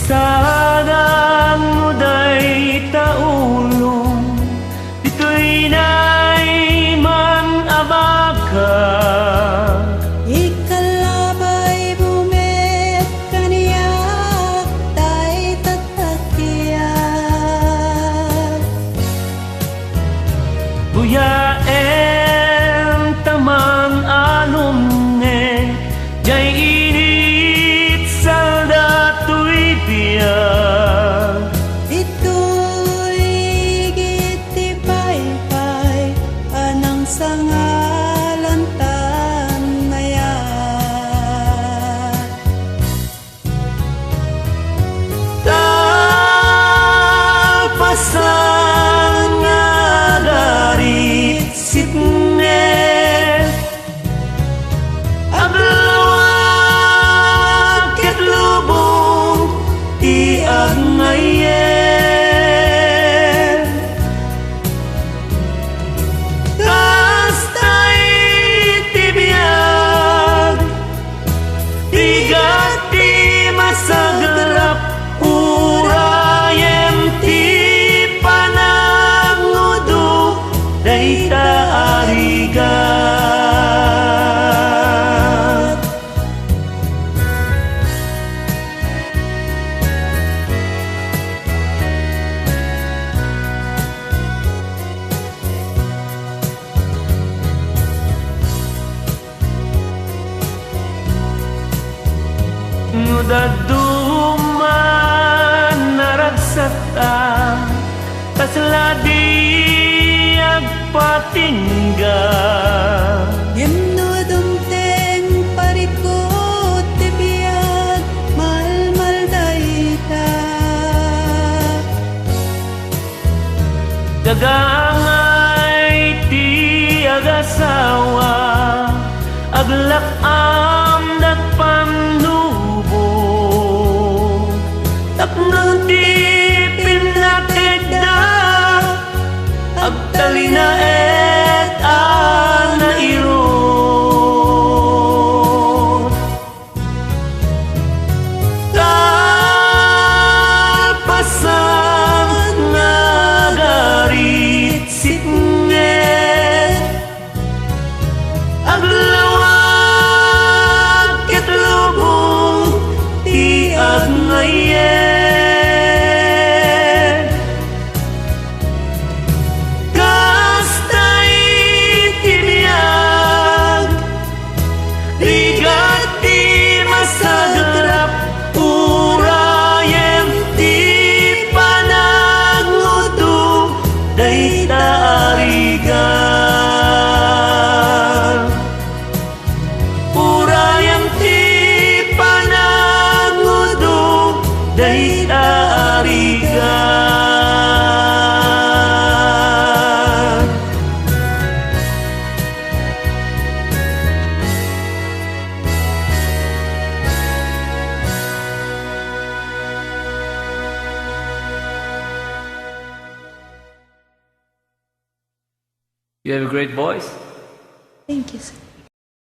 Sagang muday taulong dito'y nay man abaga. Ikalabay bumet kaniya tay tatakya. Buyaen taman alumne jay init salda tuy biyak. Ito'y gitipay-pay anang sangalantan maya. Talpasan nga garit sitne aglawag ket lubong tiag ngayen. Kastay tibiyag tigat ti masagrap urayen ti panangudu dayta arigat. Nudaduman naragsata kasla di agpatingga. Yemno dumteng parikot tibiyag malmal dayta. Dagangay ti agasawa aglakam dat panlubog tapno ti pinatekda agtalina et anairot. Talpasan nga garit sitne aglawag ket lubong tiag ngayen. Kastay tibiyag rigat ti masagrap urayen ti panangudu dayta arigat. Urayen ti panangudu dayta arigat. You have a great voice. Thank you, sir.